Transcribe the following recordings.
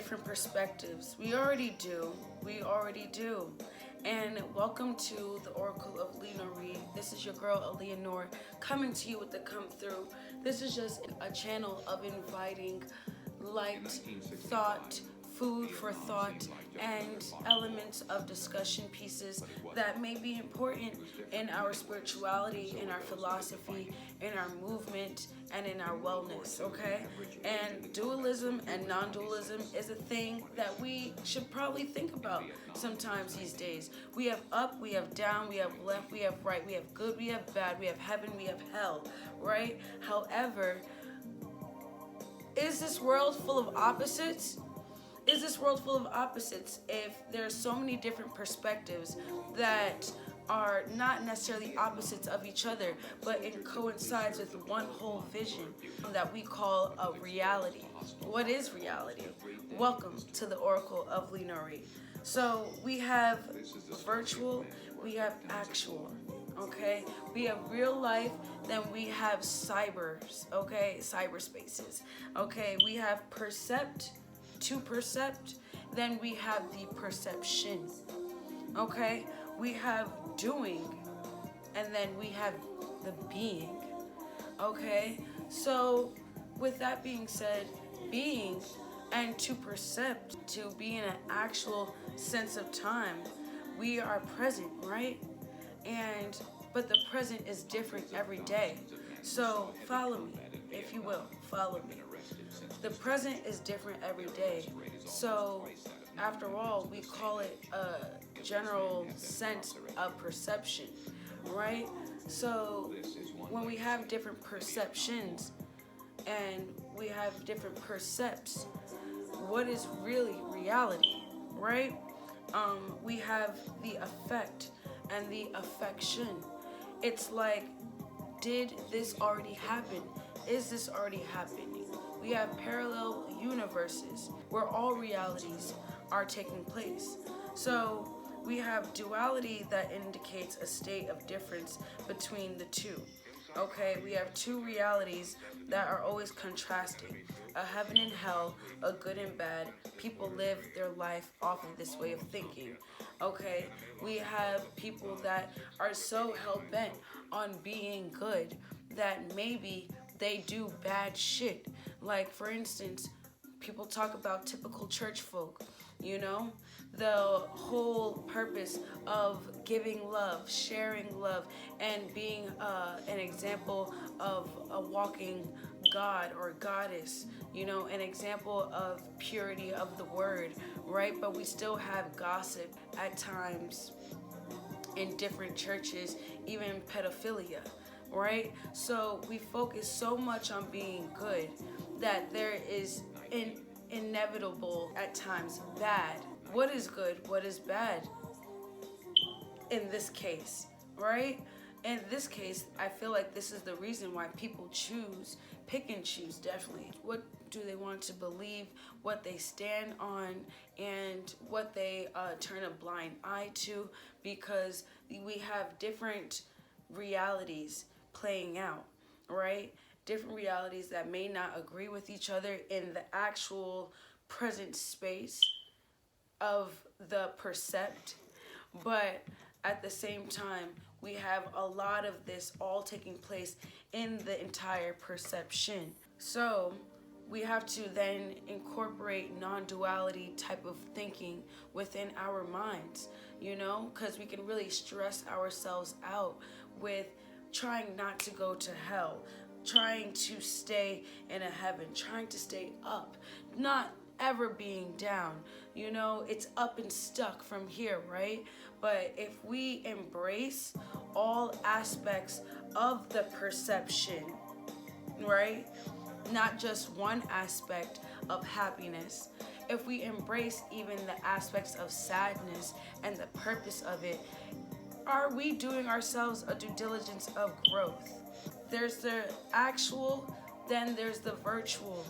different perspectives. We already do. We already do. And welcome to the Oracle of Li Noori. This is your girl, Li Noori, coming to you with the come through. This is just a channel of inviting light, thought, food for thought, and elements of discussion pieces that may be important in our spirituality, in our philosophy, in our movement, and in our wellness, okay? And dualism and non-dualism is a thing that we should probably think about sometimes these days. We have up, we have down, we have left, we have right, we have good, we have bad, we have heaven, we have hell, right? However, is this world full of opposites? Is this world full of opposites if there are so many different perspectives that are not necessarily opposites of each other, but it coincides with one whole vision that we call a reality? What is reality? Welcome to the Oracle of Li Noori. So we have virtual, we have actual, okay? We have real life, then we have cybers, okay? Cyberspaces, okay? We have to percept, then we have the perception, okay? We have doing, and then we have the being, okay? So with that being said, being and to percept, to be in an actual sense of time, we are present, right? But the present is different every day. So follow me, if you will, follow me. The present is different every day. So after all, we call it a general sense of perception, right? So when we have different perceptions and we have different percepts, what is really reality, right? We have the effect and the affection. It's like, did this already happen? Is this already happening? We have parallel universes where all realities are taking place. So we have duality that indicates a state of difference between the two. Okay, we have two realities that are always contrasting. A heaven and hell, a good and bad. People live their life off of this way of thinking. Okay, we have people that are so hell-bent on being good that maybe they do bad shit. Like, for instance, people talk about typical church folk, you know? The whole purpose of giving love, sharing love, and being an example of a walking God or goddess, you know, an example of purity of the word, right? But we still have gossip at times in different churches, even pedophilia, right? So we focus so much on being good that there is inevitable at times bad. What is good? What is bad? In this case, right? In this case, I feel like this is the reason why people pick and choose, definitely. What do they want to believe, what they stand on, and what they turn a blind eye to, because we have different realities playing out, right? Different realities that may not agree with each other in the actual present space of the percept, but at the same time, we have a lot of this all taking place in the entire perception. So we have to then incorporate non-duality type of thinking within our minds, you know, because we can really stress ourselves out with trying not to go to hell, trying to stay in a heaven, trying to stay up, not ever being down. You know, it's up and stuck from here, right? But if we embrace all aspects of the perception, right? Not just one aspect of happiness. If we embrace even the aspects of sadness and the purpose of it, are we doing ourselves a due diligence of growth? There's the actual, then there's the virtual.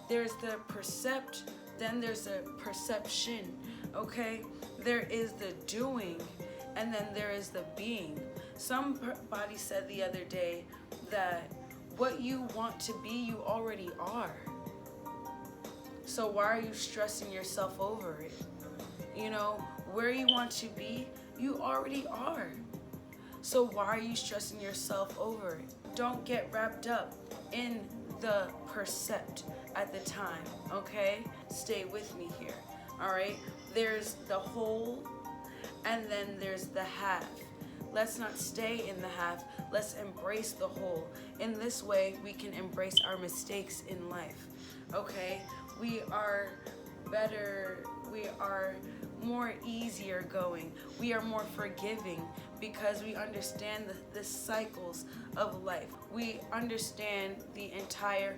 There's the percept, then there's the perception, okay? There is the doing, and then there is the being. Somebody said the other day that what you want to be, you already are. So why are you stressing yourself over it? You know, where you want to be, you already are. So why are you stressing yourself over it? Don't get wrapped up in the percept at the time, okay? Stay with me here, all right? There's the whole, and then there's the half. Let's not stay in the half. Let's embrace the whole. In this way, we can embrace our mistakes in life, okay? We are better, we are more easier going. We are more forgiving because we understand the cycles of life. We understand the entire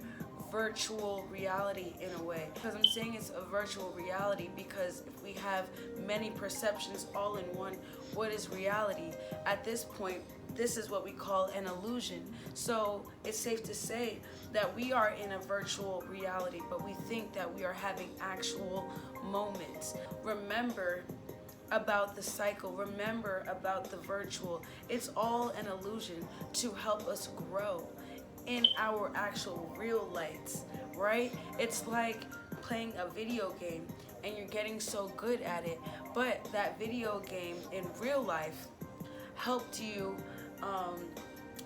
virtual reality in a way. Because I'm saying it's a virtual reality because if we have many perceptions all in one, what is reality? At this point, this is what we call an illusion. So it's safe to say that we are in a virtual reality, but we think that we are having actual moments. Remember about the cycle. Remember about the virtual. It's all an illusion to help us grow in our actual real lights, right? It's like playing a video game and you're getting so good at it, but that video game in real life helped you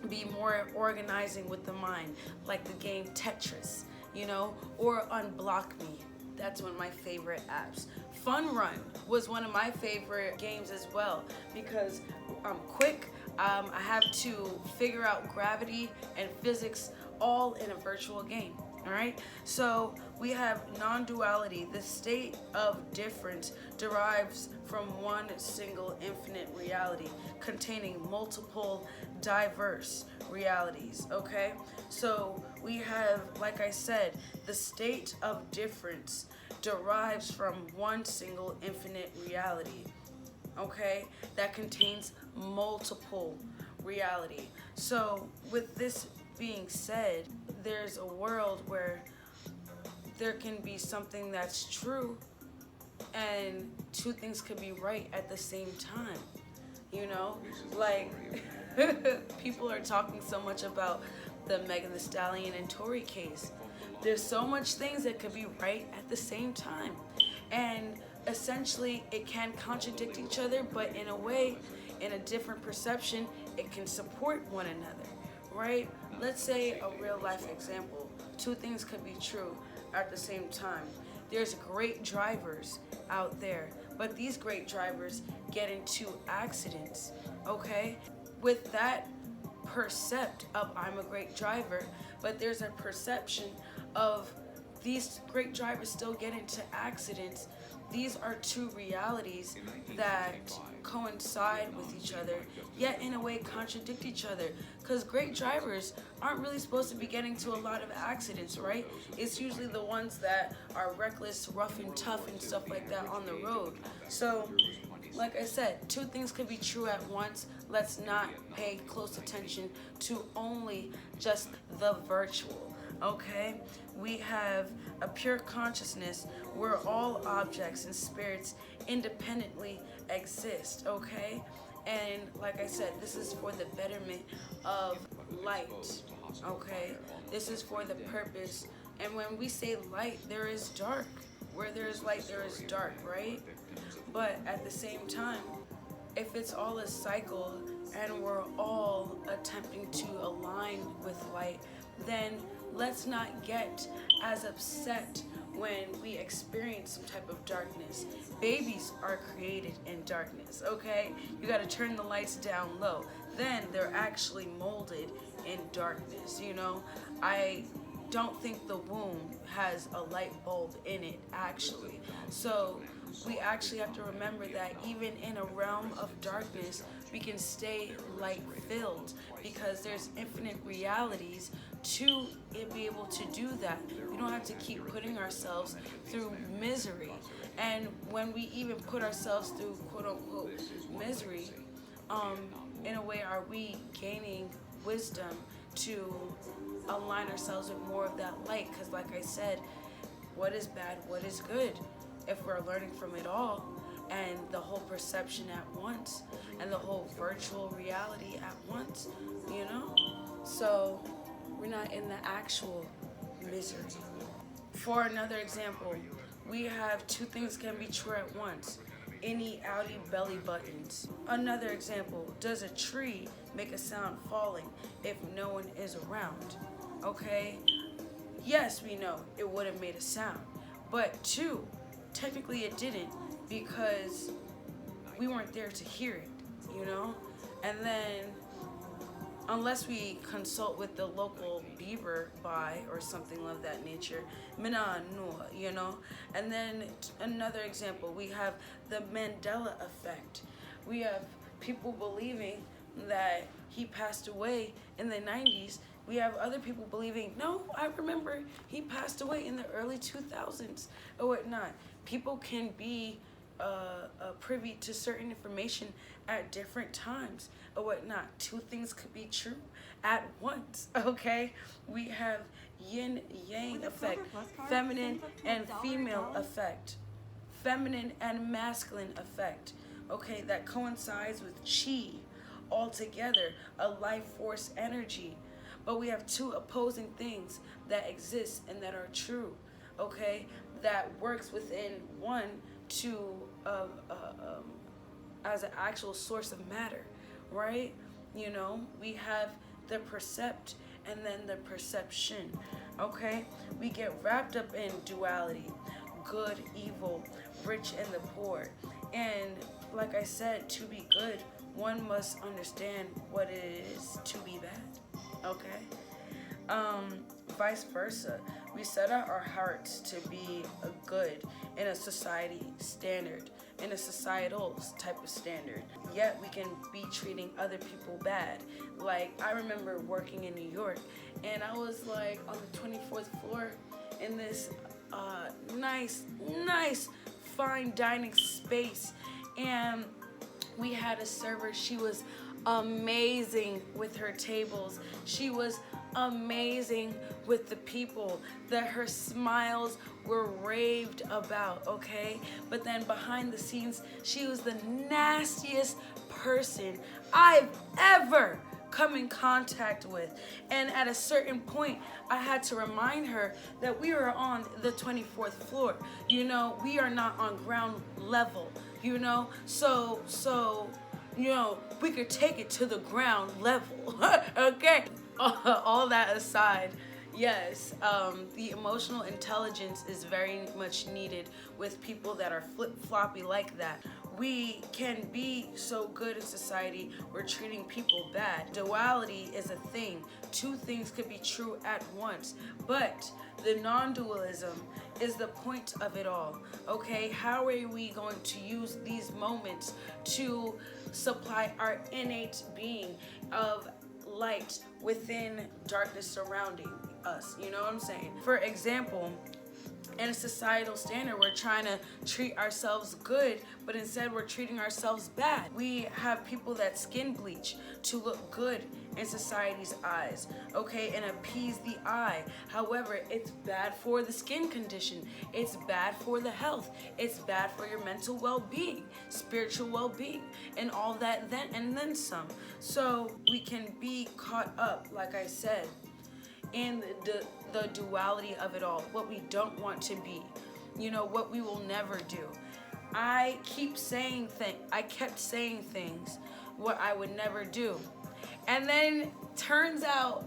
be more organizing with the mind, like the game Tetris, you know, or Unblock Me. That's one of my favorite apps. Fun Run was one of my favorite games as well because I'm quick. I have to figure out gravity and physics all in a virtual game. All right, so we have non-duality. The state of difference derives from one single infinite reality containing multiple diverse realities. Okay, so we have, like I said, the state of difference derives from one single infinite reality, okay, that contains multiple reality. So with this being said, there's a world where there can be something that's true and two things could be right at the same time, you know, like people are talking so much about the Megan Thee Stallion and Tory case. There's so much things that could be right at the same time, and essentially it can contradict each other, but in a way, in a different perception, it can support one another, right? Let's say a real life example. Two things could be true at the same time. There's great drivers out there, but these great drivers get into accidents, okay? With that percept of I'm a great driver, but there's a perception of these great drivers still get into accidents. These are two realities that coincide with each other, yet in a way contradict each other. Because great drivers aren't really supposed to be getting to a lot of accidents, right? It's usually the ones that are reckless, rough and tough and stuff like that on the road. So, like I said, two things could be true at once. Let's not pay close attention to only just the virtual, okay? We have a pure consciousness where all objects and spirits independently exist, okay? And like I said, this is for the betterment of light, okay? This is for the purpose. And when we say light, there is dark. Where there is light, there is dark, right? But at the same time, if it's all a cycle and we're all attempting to align with light, then let's not get as upset when we experience some type of darkness. Babies are created in darkness, okay? You gotta turn the lights down low. Then they're actually molded in darkness, you know? I don't think the womb has a light bulb in it, actually. So we actually have to remember that even in a realm of darkness, we can stay light-filled because there's infinite realities to be able to do that. We don't have to keep putting ourselves through misery. And when we even put ourselves through quote-unquote misery, in a way, are we gaining wisdom to align ourselves with more of that light? Because like I said, what is bad, what is good? If we're learning from it all, and the whole perception at once, and the whole virtual reality at once, you know? So we're not in the actual misery. For another example, we have two things can be true at once. Any outie belly buttons. Another example, does a tree make a sound falling if no one is around? Okay? Yes, we know it would have made a sound. But two, technically it didn't because we weren't there to hear it, you know? And then unless we consult with the local beaver by or something of that nature, mina nua, you know. And then another example, we have the Mandela effect. We have people believing that he passed away in the 90s. We have other people believing, no, I remember he passed away in the early 2000s or whatnot. People can be privy to certain information at different times or whatnot. Two things could be true at once, okay? We have yin yang effect, feminine and female effect, feminine and masculine effect, okay? That coincides with chi altogether, a life force energy. But we have two opposing things that exist and that are true, okay? That works within one to as an actual source of matter, right? You know, we have the percept and then the perception, okay? We get wrapped up in duality, good, evil, rich, and the poor. And like I said, to be good, one must understand what it is to be bad, okay? Vice versa. We set out our hearts to be a good in a society standard, in a societal type of standard. Yet we can be treating other people bad. Like, I remember working in New York, and I was like on the 24th floor in this nice, fine dining space, and we had a server. She was amazing with her tables. She was amazing with the people, that her smiles were raved about, okay? But then behind the scenes, she was the nastiest person I've ever come in contact with. And at a certain point, I had to remind her that we were on the 24th floor. You know, we are not on ground level, you know? So, you know, we could take it to the ground level, okay? All that aside, yes, the emotional intelligence is very much needed with people that are flip-floppy like that. We can be so good in society, we're treating people bad. Duality is a thing. Two things could be true at once, but the non-dualism is the point of it all, okay? How are we going to use these moments to supply our innate being of light within darkness surrounding us, you know what I'm saying? For example, in a societal standard, we're trying to treat ourselves good, but instead we're treating ourselves bad. We have people that skin bleach to look good in society's eyes, okay, and appease the eye. However, it's bad for the skin condition. It's bad for the health. It's bad for your mental well-being, spiritual well-being, and all that and then some. So we can be caught up, like I said, in the duality of it all, what we don't want to be, you know, what we will never do. I kept saying things what I would never do. And then turns out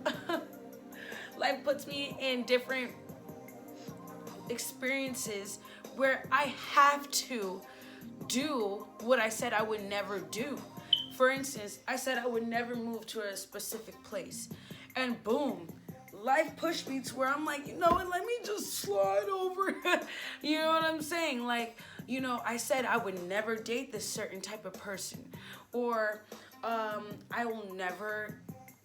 life puts me in different experiences where I have to do what I said I would never do. For instance, I said I would never move to a specific place, and boom, life pushed me to where I'm like, you know what, let me just slide over. You know what I'm saying? Like, you know, I said I would never date this certain type of person, or I will never,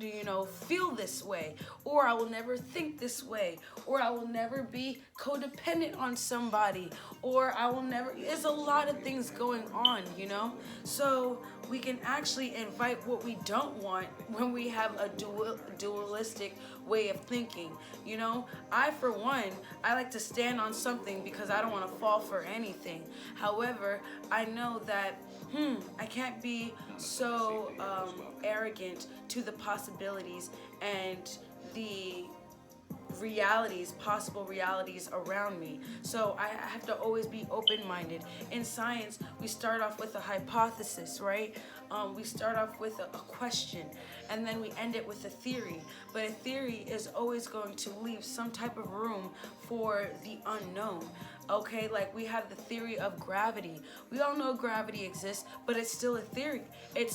you know, feel this way, or I will never think this way, or I will never be codependent on somebody, or I will never, there's a lot of things going on, you know? So we can actually invite what we don't want when we have a dualistic way of thinking, you know? I, for one, I like to stand on something because I don't want to fall for anything. However, I know that I can't be so arrogant to the possibilities and the realities, possible realities around me. So I have to always be open-minded. In science, we start off with a hypothesis, right? We start off with a question, and then we end it with a theory. But a theory is always going to leave some type of room for the unknown. Okay, like we have the theory of gravity. We all know gravity exists, but it's still a theory.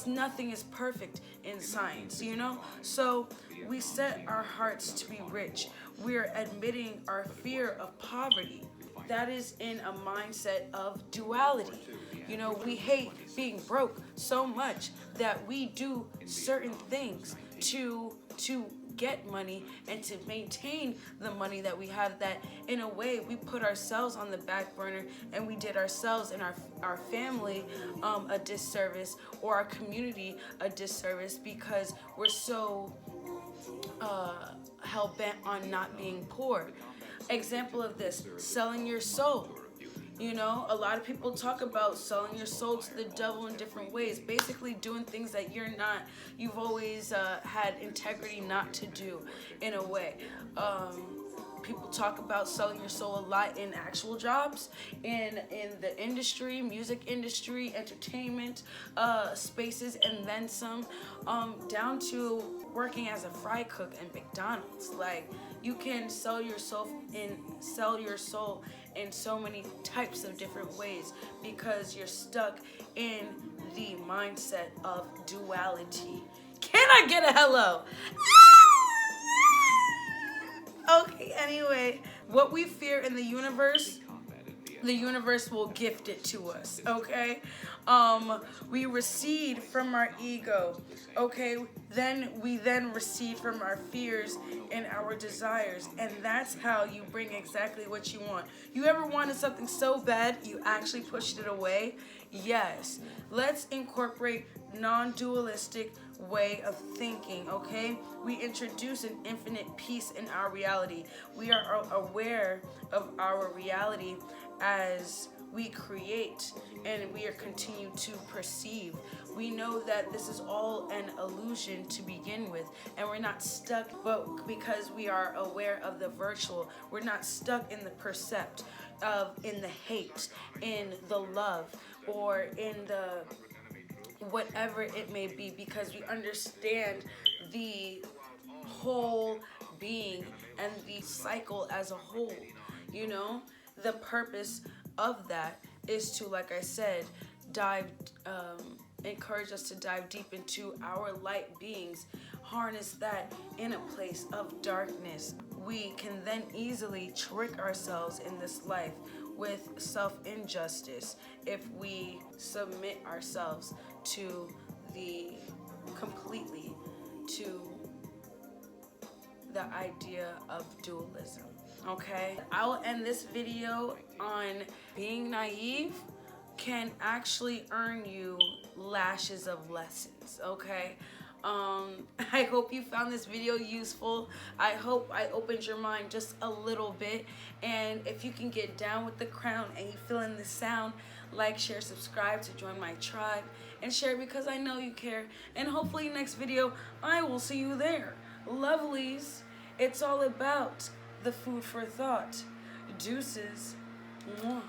Nothing is perfect in science, you know? So we set our hearts to be rich. We're admitting our fear of poverty. That is in a mindset of duality. You know, we hate being broke so much that we do certain things to get money and to maintain the money that we have, that in a way we put ourselves on the back burner, and we did ourselves and our family a disservice, or our community a disservice, because we're so hell-bent on not being poor. Example of this, selling your soul. You know, a lot of people talk about selling your soul to the devil in different ways. Basically doing things that you've always had integrity not to do, in a way. People talk about selling your soul a lot in actual jobs, in the industry, music industry, entertainment spaces, and then some, down to working as a fry cook in McDonald's. Like, you can sell your soul in so many types of different ways, because you're stuck in the mindset of duality. Can I get a hello? Okay, anyway, what we fear in the universe will gift it to us, okay? We recede from our ego, okay? We recede from our fears and our desires, and that's how you bring exactly what you want. You ever wanted something so bad you actually pushed it away? Yes. Let's incorporate non-dualistic way of thinking, okay? We introduce an infinite peace in our reality. We are aware of our reality as we create, and we are continue to perceive. We know that this is all an illusion to begin with, and we're not stuck, but because we are aware of the virtual, we're not stuck in the percept in the hate, in the love, or in the whatever it may be, because we understand the whole being and the cycle as a whole. You know, the purpose of that is to, like I said, encourage us to dive deep into our light beings, harness that in a place of darkness. We can then easily trick ourselves in this life with self-injustice if we submit ourselves completely to the idea of dualism. Okay, I will end this video on being naive can actually earn you lashes of lessons. Okay, I hope you found this video useful. I hope I opened your mind just a little bit, and if you can get down with the crown and you feeling the sound, like, share, subscribe to join my tribe, and share because I know you care. And hopefully next video I will see you there. Lovelies, it's all about the food for thought. Deuces. Mwah.